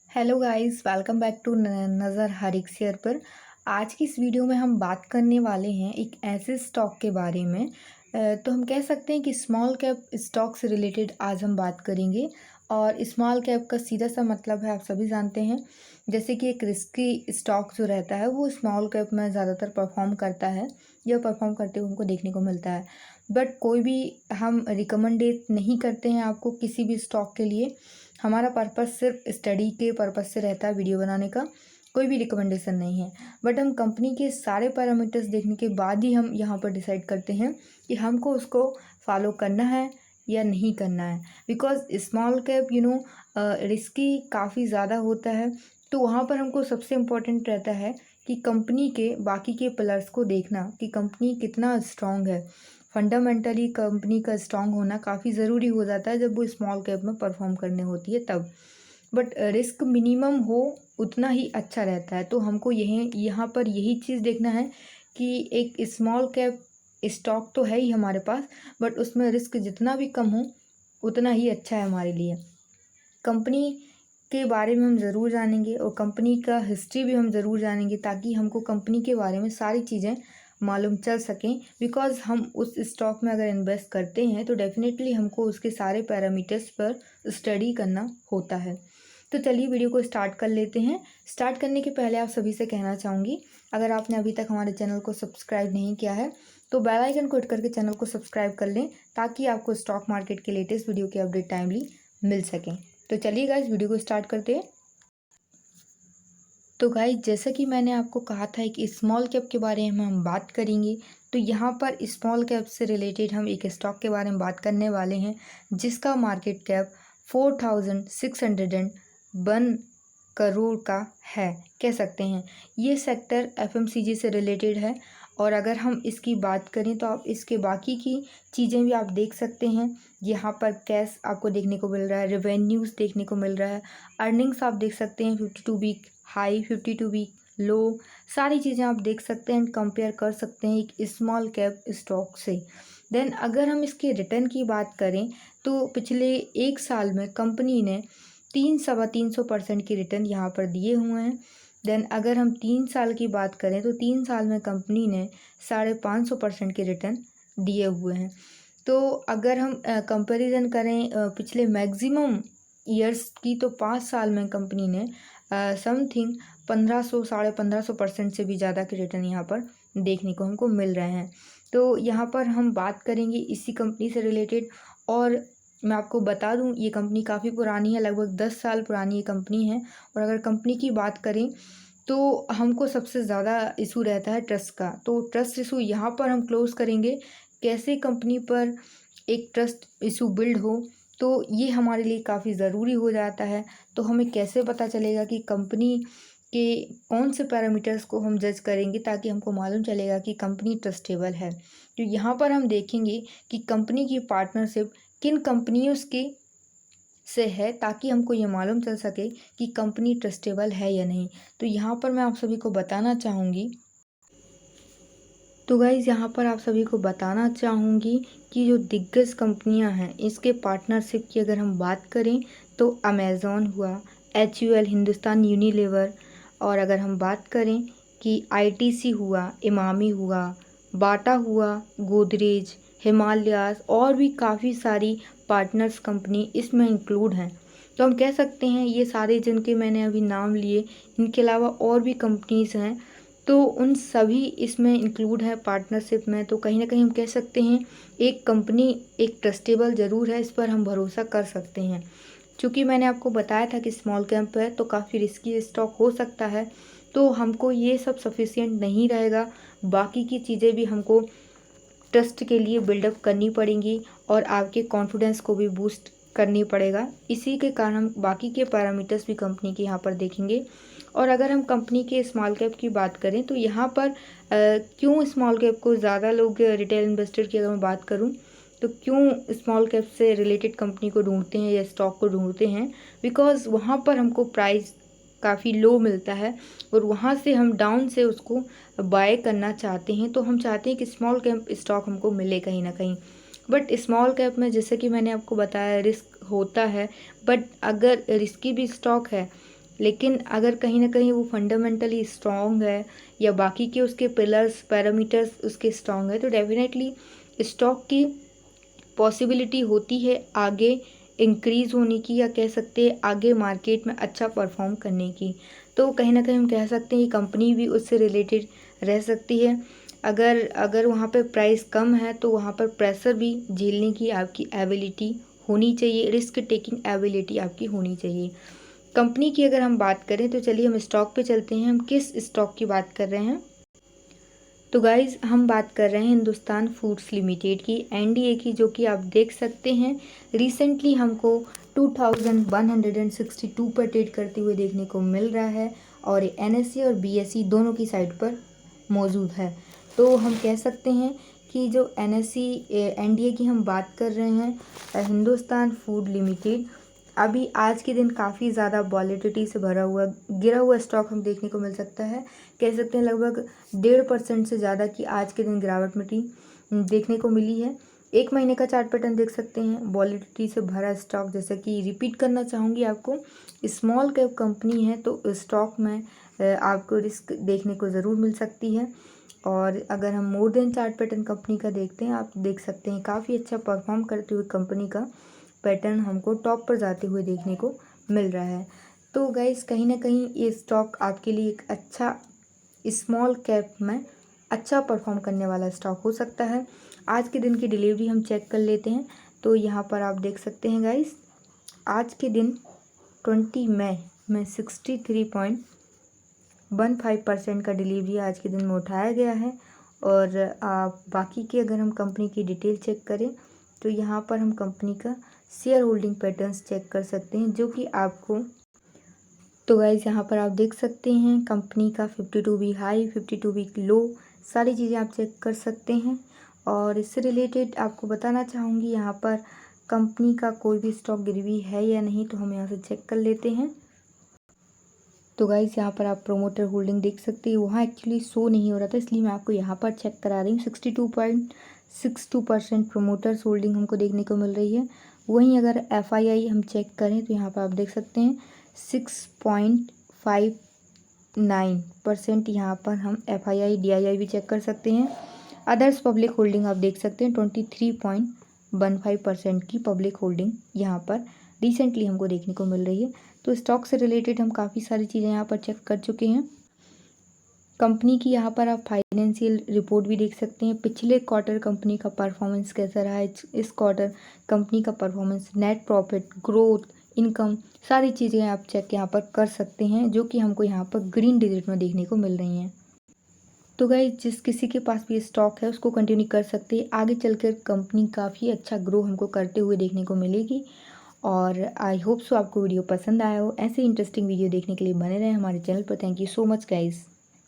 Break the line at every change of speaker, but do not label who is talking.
Hello guys, welcome back to Nazar हर एक share पर। आज की इस वीडियो में हम बात करने वाले हैं एक ऐसे स्टॉक के बारे में। तो हम कह सकते हैं कि स्मॉल कैप स्टॉक से रिलेटेड आज हम बात करेंगे। और स्मॉल कैप का सीधा सा मतलब है, आप सभी जानते हैं, जैसे कि एक रिस्की स्टॉक जो रहता है वो स्मॉल कैप में ज़्यादातर परफॉर्म करता है या परफॉर्म करते हुए हमको देखने को मिलता है। बट कोई भी हम रिकमेंडेट नहीं करते हैं आपको किसी भी स्टॉक के लिए। हमारा पर्पस सिर्फ स्टडी के पर्पस से रहता है, वीडियो बनाने का, कोई भी रिकमेंडेशन नहीं है। बट हम कंपनी के सारे पैरामीटर्स देखने के बाद ही हम यहाँ पर डिसाइड करते हैं कि हमको उसको फॉलो करना है या नहीं करना है। बिकॉज स्मॉल कैप रिस्की काफ़ी ज़्यादा होता है। तो वहाँ पर हमको सबसे इम्पोर्टेंट रहता है कि कंपनी के बाकी के पिलर्स को देखना कि कंपनी कितना स्ट्रांग है। फंडामेंटली कंपनी का स्ट्रांग होना काफ़ी ज़रूरी हो जाता है जब वो स्मॉल कैप में परफॉर्म करने होती है तब। बट रिस्क मिनिमम हो उतना ही अच्छा रहता है। तो हमको यहाँ पर यही चीज़ देखना है कि एक स्मॉल कैप स्टॉक तो है ही हमारे पास, बट उसमें रिस्क जितना भी कम हो उतना ही अच्छा है हमारे लिए। कंपनी के बारे में हम ज़रूर जानेंगे और कंपनी का हिस्ट्री भी हम ज़रूर जानेंगे ताकि हमको कंपनी के बारे में सारी चीज़ें मालूम चल सकें। बिकॉज़ हम उस स्टॉक में अगर इन्वेस्ट करते हैं तो डेफ़िनेटली हमको उसके सारे पैरामीटर्स पर स्टडी करना होता है। तो चलिए वीडियो को स्टार्ट कर लेते हैं। स्टार्ट करने के पहले आप सभी से कहना चाहूँगी, अगर आपने अभी तक हमारे चैनल को सब्सक्राइब नहीं किया है तो बेल आइकन को हिट करके चैनल को सब्सक्राइब कर लें ताकि आपको स्टॉक मार्केट के लेटेस्ट वीडियो के अपडेट टाइमली मिल सकें। तो चलिए गाइस वीडियो को स्टार्ट करते हैं। तो गाइस जैसा कि मैंने आपको कहा था कि स्मॉल कैप के बारे में हम बात करेंगे। तो यहाँ पर स्मॉल कैप से रिलेटेड हम एक स्टॉक के बारे में बात करने वाले हैं जिसका मार्केट कैप 4601 करोड़ का है, कह सकते हैं। ये सेक्टर एफएमसीजी से रिलेटेड है। और अगर हम इसकी बात करें तो आप इसके बाकी की चीज़ें भी आप देख सकते हैं। यहाँ पर कैश आपको देखने को मिल रहा है, रेवेन्यूज़ देखने को मिल रहा है, अर्निंग्स आप देख सकते हैं 52 वीक हाई, 52 वीक लो, सारी चीज़ें आप देख सकते हैं, कंपेयर कर सकते हैं एक स्मॉल कैप स्टॉक से। देन अगर हम इसके रिटर्न की बात करें तो पिछले एक साल में कंपनी ने 300-325% की रिटर्न यहाँ पर दिए हुए हैं। देन अगर हम 3 साल की बात करें तो 3 साल में कंपनी ने 550% के रिटर्न दिए हुए हैं। तो अगर हम कंपैरिजन करें पिछले मैक्सिमम ईयर्स की तो 5 साल में कंपनी ने समथिंग 1500 1550% से भी ज़्यादा के रिटर्न यहाँ पर देखने को हमको मिल रहे हैं। तो यहाँ पर हम बात करेंगे इसी कंपनी से रिलेटेड। और मैं आपको बता दूं ये कंपनी काफ़ी पुरानी है, लगभग 10 साल पुरानी ये कंपनी है। और अगर कंपनी की बात करें तो हमको सबसे ज़्यादा इशू रहता है ट्रस्ट का। तो ट्रस्ट इशू यहाँ पर हम क्लोज़ करेंगे, कैसे कंपनी पर एक ट्रस्ट इशू बिल्ड हो, तो ये हमारे लिए काफ़ी ज़रूरी हो जाता है। तो हमें कैसे पता चलेगा कि कंपनी के कौन से पैरामीटर्स को हम जज करेंगे ताकि हमको मालूम चलेगा कि कंपनी ट्रस्टेबल है। तो यहाँ पर हम देखेंगे कि कंपनी की पार्टनरशिप किन कंपनियों के से है ताकि हमको ये मालूम चल सके कि कंपनी ट्रस्टेबल है या नहीं। तो यहाँ पर मैं आप सभी को बताना चाहूँगी यहाँ पर आप सभी को बताना चाहूँगी कि जो दिग्गज कंपनियाँ हैं इसके पार्टनरशिप की अगर हम बात करें तो अमेज़ॉन हुआ, HUL हिंदुस्तान यूनिलीवर, और अगर हम बात करें कि ITC हुआ, इमामी हुआ, बाटा हुआ, गोदरेज, हिमालयास, और भी काफ़ी सारी पार्टनर्स कंपनी इसमें इंक्लूड हैं। तो हम कह सकते हैं ये सारे जिनके मैंने अभी नाम लिए, इनके अलावा और भी कंपनीज़ हैं तो उन सभी इसमें इंक्लूड है पार्टनरशिप में। तो कहीं ना कहीं हम कह सकते हैं एक कंपनी एक ट्रस्टेबल ज़रूर है, इस पर हम भरोसा कर सकते हैं। क्योंकि मैंने आपको बताया था कि स्मॉल कैप है तो काफ़ी रिस्की स्टॉक हो सकता है, तो हमको ये सब सफिशिएंट नहीं रहेगा, बाकी की चीज़ें भी हमको ट्रस्ट के लिए बिल्डअप करनी पड़ेंगी और आपके कॉन्फिडेंस को भी बूस्ट करनी पड़ेगा। इसी के कारण हम बाकी के पैरामीटर्स भी कंपनी के यहाँ पर देखेंगे। और अगर हम कंपनी के स्मॉल कैप की बात करें तो यहाँ पर क्यों स्मॉल कैप को ज़्यादा लोग, रिटेल इन्वेस्टर की अगर मैं बात करूँ तो क्यों स्मॉल कैप से रिलेटेड कंपनी को ढूंढते हैं या स्टॉक को ढूंढते हैं, बिकॉज़ वहाँ पर हमको प्राइस काफ़ी लो मिलता है और वहाँ से हम डाउन से उसको बाय करना चाहते हैं। तो हम चाहते हैं कि स्मॉल कैप स्टॉक हमको मिले कहीं ना कहीं। बट स्मॉल कैप में जैसे कि मैंने आपको बताया रिस्क होता है, बट अगर रिस्की भी स्टॉक है लेकिन अगर कहीं ना कहीं वो फंडामेंटली स्ट्रॉन्ग है या बाकी के उसके पिलर्स पैरामीटर्स उसके स्ट्रॉन्ग है तो डेफिनेटली स्टॉक की पॉसिबिलिटी होती है आगे इंक्रीज़ होने की, या कह सकते हैं आगे मार्केट में अच्छा परफॉर्म करने की। तो कहीं ना कहीं हम कह सकते हैं कि कंपनी भी उससे रिलेटेड रह सकती है। अगर अगर वहाँ पे प्राइस कम है तो वहाँ पर प्रेशर भी झेलने की आपकी एबिलिटी होनी चाहिए, रिस्क टेकिंग एबिलिटी आपकी होनी चाहिए। कंपनी की अगर हम बात करें तो चलिए हम स्टॉक पे चलते हैं। हम किस स्टॉक की बात कर रहे हैं? तो गाइज़ हम बात कर रहे हैं हिंदुस्तान फूड्स लिमिटेड की, एनडीए की, जो कि आप देख सकते हैं रिसेंटली हमको 2162 पर ट्रेड करते हुए देखने को मिल रहा है और एनएससी और बीएसई दोनों की साइड पर मौजूद है। तो हम कह सकते हैं कि जो एनएससी एनडीए की हम बात कर रहे हैं हिंदुस्तान फूड लिमिटेड, अभी आज के दिन काफ़ी ज़्यादा वॉलेटिलिटी से भरा हुआ गिरा हुआ स्टॉक हम देखने को मिल सकता है। कह सकते हैं लगभग 1.5% से ज़्यादा की आज के दिन गिरावट मिटी देखने को मिली है। एक महीने का चार्ट पैटर्न देख सकते हैं, वॉलेटिलिटी से भरा स्टॉक। जैसा कि रिपीट करना चाहूँगी आपको, स्मॉल कैप कंपनी है तो स्टॉक में आपको रिस्क देखने को ज़रूर मिल सकती है। और अगर हम more than chart pattern company का देखते हैं, आप देख सकते हैं काफ़ी अच्छा परफॉर्म करते हुए कंपनी का पैटर्न हमको टॉप पर जाते हुए देखने को मिल रहा है। तो गाइस कहीं ना कहीं ये स्टॉक आपके लिए एक अच्छा स्मॉल कैप में अच्छा परफॉर्म करने वाला स्टॉक हो सकता है। आज के दिन की डिलीवरी हम चेक कर लेते हैं। तो यहाँ पर आप देख सकते हैं गाइस, आज के दिन 20 मई में 63.15% का डिलीवरी आज के दिन में उठाया गया है। और आप बाकी की अगर हम कंपनी की डिटेल चेक करें तो यहाँ पर हम कंपनी का शेयर होल्डिंग पैटर्न्स चेक कर सकते हैं, जो कि आपको, तो गाइज यहाँ पर आप देख सकते हैं कंपनी का 52 वीक हाई, 52 वीक लो, सारी चीज़ें आप चेक कर सकते हैं। और इससे रिलेटेड आपको बताना चाहूँगी यहाँ पर कंपनी का कोई भी स्टॉक गिरवी है या नहीं, तो हम यहाँ से चेक कर लेते हैं। तो गाइज यहाँ पर आप प्रोमोटर होल्डिंग देख सकते हैं, वहाँ एक्चुअली शो नहीं हो रहा था इसलिए मैं आपको यहाँ पर चेक करा रही हूँ। 62.62% प्रोमोटर्स होल्डिंग हमको देखने को मिल रही है। वहीं अगर FII हम चेक करें तो यहाँ पर आप देख सकते हैं 6.59% यहाँ पर हम FII DII भी चेक कर सकते हैं। अदर्स पब्लिक होल्डिंग आप देख सकते हैं 23.15% की पब्लिक होल्डिंग यहाँ पर रिसेंटली हमको देखने को मिल रही है। तो स्टॉक से रिलेटेड हम काफ़ी सारी चीज़ें यहाँ पर चेक कर चुके हैं। कंपनी की यहाँ पर आप फाइनेंशियल रिपोर्ट भी देख सकते हैं। पिछले क्वार्टर कंपनी का परफॉर्मेंस कैसा रहा है, इस क्वार्टर कंपनी का performance, net profit, growth, income, सारी चीज़ें आप चेक यहाँ पर कर सकते हैं, जो कि हमको यहाँ पर ग्रीन डिजिट में देखने को मिल रही हैं। तो गाइस जिस किसी के पास भी स्टॉक है उसको कंटिन्यू कर सकते हैं। आगे चलकर कंपनी काफ़ी अच्छा ग्रो हमको करते हुए देखने को मिलेगी। और आई होप सो आपको वीडियो पसंद आया हो। ऐसे इंटरेस्टिंग वीडियो देखने के लिए बने रहें हमारे चैनल पर। Thank you so much guys.